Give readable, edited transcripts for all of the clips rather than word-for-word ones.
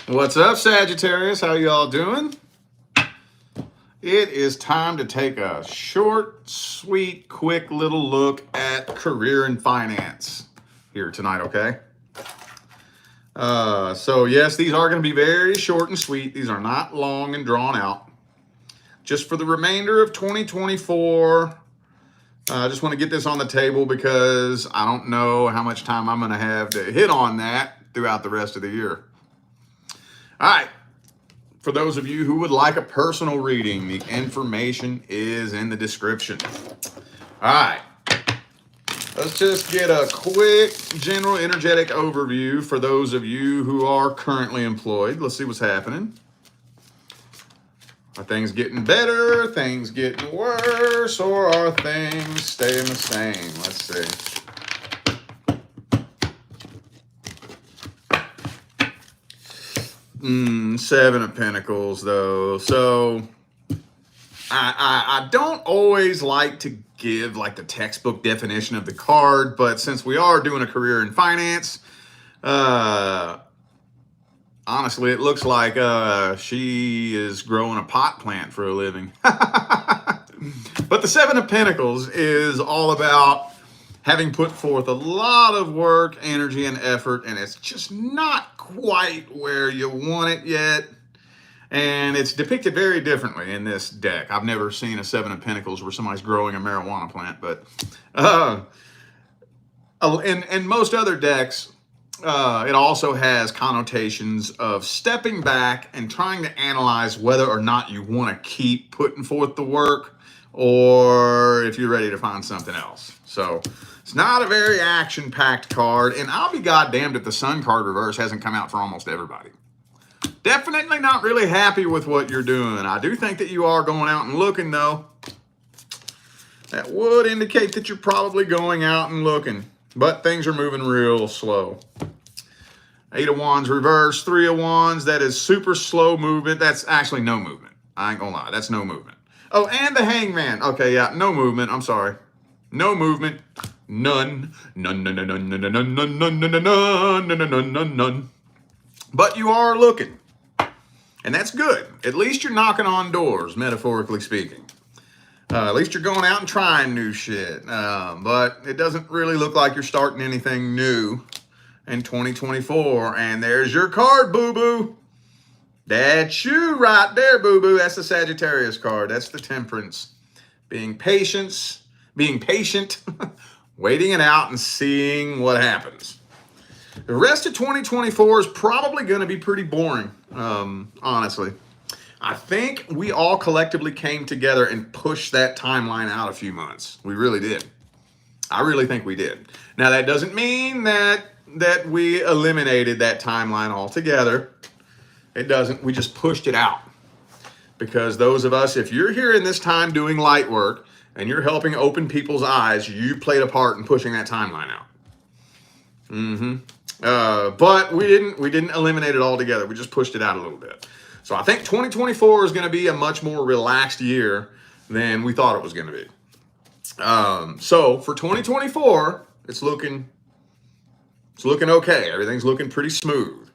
What's up, Sagittarius? How y'all doing? It is time to take a short, sweet, quick little look at career and finance here tonight, okay? So yes, these are going to be very short and sweet. These are not long and drawn out. Just for the remainder of 2024, I just want to get this on the table because I don't know how much time I'm going to have to hit on that throughout the rest of the year. All right. For those of you who would like a personal reading, the information is in the description. All right. Let's just get a quick general energetic overview for those of you who are currently employed. Let's see what's happening. Are things getting better? Things getting worse? Or are things staying the same? Let's see. Seven of Pentacles, though. So I don't always like to give like the textbook definition of the card, but since we are doing a career in finance, honestly, it looks like she is growing a pot plant for a living. But the Seven of Pentacles is all about having put forth a lot of work, energy, and effort, and it's just not quite where you want it yet. And it's depicted very differently in this deck. I've never seen a Seven of Pentacles where somebody's growing a marijuana plant, but in most other decks, it also has connotations of stepping back and trying to analyze whether or not you want to keep putting forth the work or if you're ready to find something else. So it's not a very action-packed card, and I'll be goddamned if the Sun card reverse hasn't come out for almost everybody. Definitely not really happy with what you're doing. I do think that you are going out and looking, though. That would indicate that you're probably going out and looking, but things are moving real slow. Eight of Wands reverse, Three of Wands. That is super slow movement. That's actually no movement. I ain't gonna lie. That's no movement. Oh, and the Hangman. Okay, yeah, no movement. I'm sorry. No movement. None. None, none, none, none, none, none, none, none, none, none, none, none, none, none. But you are looking. And that's good. At least you're knocking on doors, metaphorically speaking. At least you're going out and trying new shit. But it doesn't really look like you're starting anything new in 2024. And there's your card, boo-boo. That's you right there, boo-boo. That's the Sagittarius card. That's the Temperance. Being patient, waiting it out and seeing what happens. The rest of 2024 is probably going to be pretty boring, honestly. I think we all collectively came together and pushed that timeline out a few months. We really did. I really think we did. Now, that doesn't mean that we eliminated that timeline altogether. It doesn't. We just pushed it out. Because those of us, if you're here in this time doing light work and you're helping open people's eyes, you played a part in pushing that timeline out. But we didn't eliminate it altogether. We just pushed it out a little bit. So I think 2024 is going to be a much more relaxed year than we thought it was going to be. So for 2024, it's looking okay. Everything's looking pretty smooth.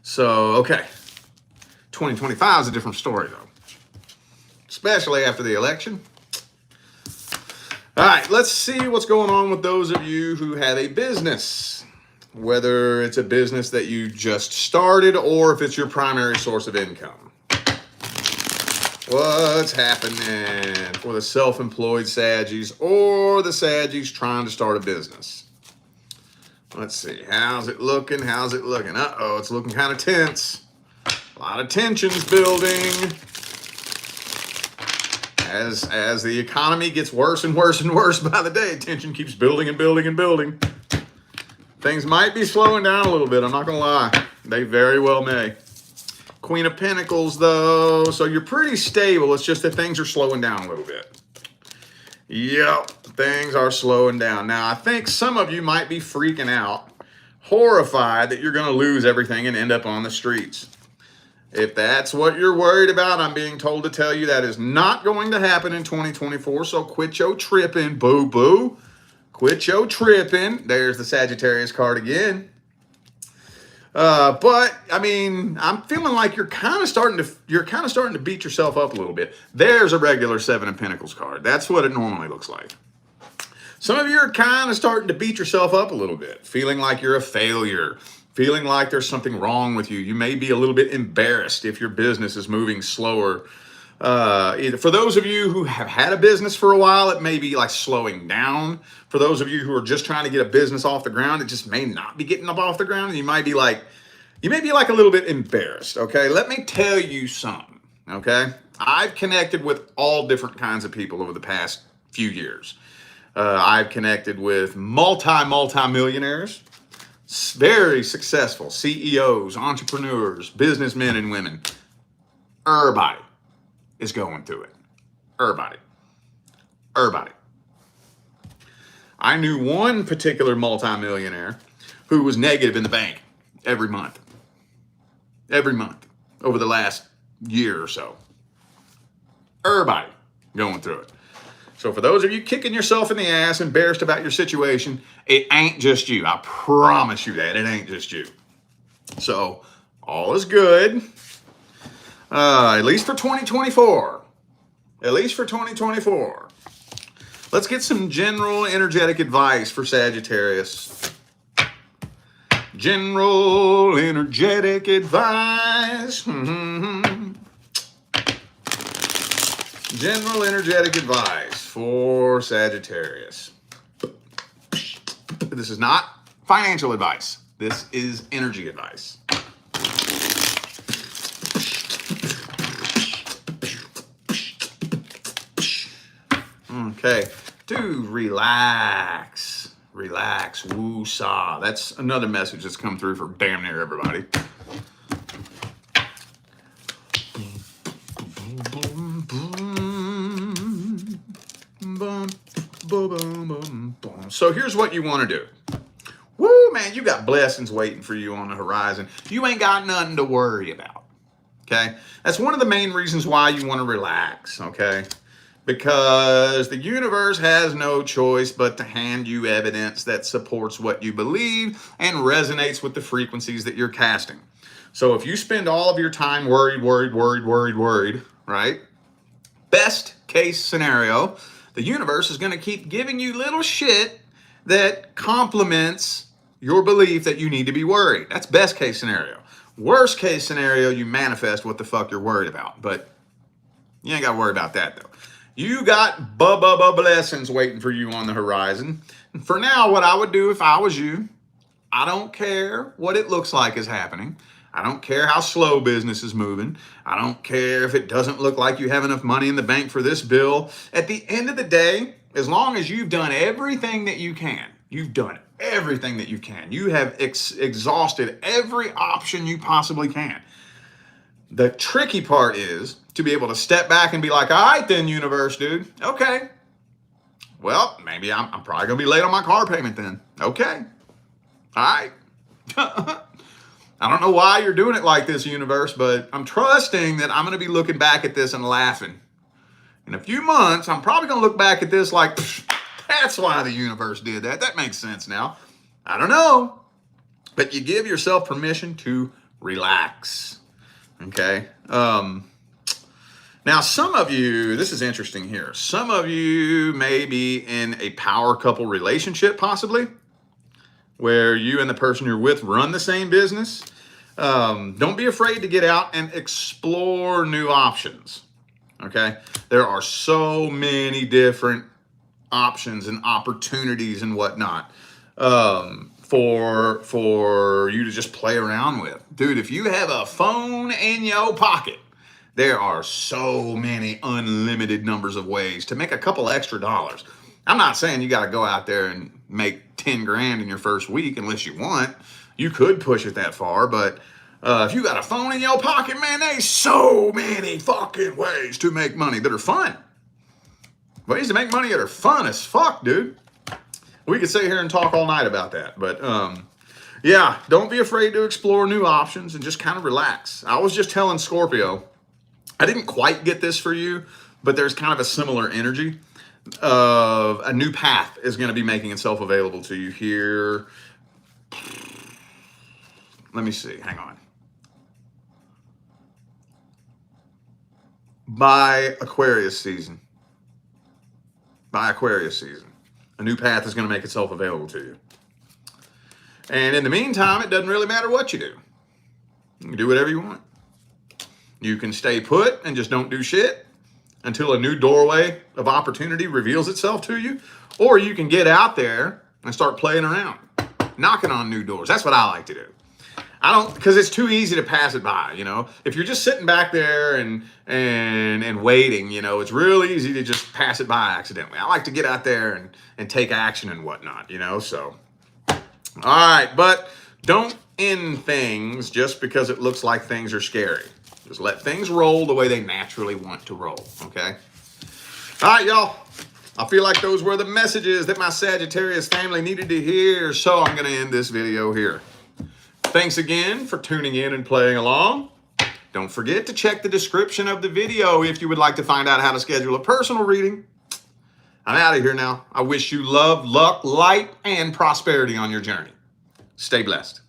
So, okay. 2025 is a different story, though. Especially after the election. All right, let's see what's going on with those of you who have a business. Whether it's a business that you just started or if it's your primary source of income. What's happening for the self-employed Saggies or the Saggies trying to start a business? Let's see. How's it looking? How's it looking? Uh-oh, it's looking kind of tense. A lot of tensions building. As the economy gets worse and worse and worse by the day, tension keeps building and building and building. Things might be slowing down a little bit. I'm not going to lie. They very well may. Queen of Pentacles, though. So you're pretty stable. It's just that things are slowing down a little bit. Yep, things are slowing down. Now, I think some of you might be freaking out, horrified that you're going to lose everything and end up on the streets. If that's what you're worried about, I'm being told to tell you that is not going to happen in 2024. So quit your tripping, boo-boo. Quit your tripping. There's the Sagittarius card again. But I mean, I'm feeling like you're kind of starting to beat yourself up a little bit. There's a regular Seven of Pentacles card. That's what it normally looks like. Some of you are kind of starting to beat yourself up a little bit, feeling like you're a failure, feeling like there's something wrong with you. You may be a little bit embarrassed if your business is moving slower. For those of you who have had a business for a while, it may be like slowing down. For those of you who are just trying to get a business off the ground, it just may not be getting up off the ground. And you may be like a little bit embarrassed. Okay. Let me tell you something. Okay. I've connected with all different kinds of people over the past few years. I've connected with multi-millionaires, very successful CEOs, entrepreneurs, businessmen and women. Everybody is going through it. Everybody. I knew one particular multimillionaire who was negative in the bank every month over the last year or so. Everybody going through it. So for those of you kicking yourself in the ass, embarrassed about your situation, it ain't just you. I promise you that. It ain't just you. So all is good. At least for 2024. At least for 2024. Let's get some general energetic advice for Sagittarius. General energetic advice. General energetic advice for Sagittarius. This is not financial advice. This is energy advice. Okay. Dude, relax. Relax. Woo-saw. That's another message that's come through for damn near everybody. So here's what you want to do. Woo, man, you got blessings waiting for you on the horizon. You ain't got nothing to worry about. Okay? That's one of the main reasons why you want to relax. Okay? Because the universe has no choice but to hand you evidence that supports what you believe and resonates with the frequencies that you're casting. So if you spend all of your time worried, right? Best case scenario, the universe is going to keep giving you little shit that complements your belief that you need to be worried. That's best case scenario. Worst case scenario, you manifest what the fuck you're worried about. But you ain't got to worry about that, though. You got blessings waiting for you on the horizon. And for now, what I would do if I was you, I don't care what it looks like is happening. I don't care how slow business is moving. I don't care if it doesn't look like you have enough money in the bank for this bill. At the end of the day, as long as you've done everything that you can, you've done everything that you can. You have exhausted every option you possibly can. The tricky part is to be able to step back and be like, all right then, universe, dude. Okay. Well, maybe I'm probably going to be late on my car payment then. Okay. All right. I don't know why you're doing it like this, universe, but I'm trusting that I'm going to be looking back at this and laughing. In a few months, I'm probably going to look back at this like, that's why the universe did that. That makes sense now. I don't know. But you give yourself permission to relax. Okay. Now, some of you, this is interesting here. Some of you may be in a power couple relationship, possibly, where you and the person you're with run the same business. Don't be afraid to get out and explore new options. Okay. There are so many different options and opportunities and whatnot for you to just play around with. Dude, if you have a phone in your pocket, there are so many unlimited numbers of ways to make a couple extra dollars. I'm not saying you got to go out there and make 10 grand in your first week unless you want. You could push it that far, but if you got a phone in your pocket, man, there's so many fucking ways to make money that are fun. Ways to make money that are fun as fuck, dude. We could sit here and talk all night about that, but yeah, don't be afraid to explore new options and just kind of relax. I was just telling Scorpio, I didn't quite get this for you, but there's kind of a similar energy of a new path is going to be making itself available to you here let me see, hang on. By Aquarius season. By Aquarius season. A new path is going to make itself available to you. And in the meantime, it doesn't really matter what you do. You can do whatever you want. You can stay put and just don't do shit until a new doorway of opportunity reveals itself to you. Or you can get out there and start playing around, knocking on new doors. That's what I like to do. Because it's too easy to pass it by, you know. If you're just sitting back there and waiting, you know, it's real easy to just pass it by accidentally. I like to get out there and take action and whatnot, you know, so. All right, but don't end things just because it looks like things are scary. Just let things roll the way they naturally want to roll, okay? All right, y'all. I feel like those were the messages that my Sagittarius family needed to hear, so I'm going to end this video here. Thanks again for tuning in and playing along. Don't forget to check the description of the video if you would like to find out how to schedule a personal reading. I'm out of here now. I wish you love, luck, light, and prosperity on your journey. Stay blessed.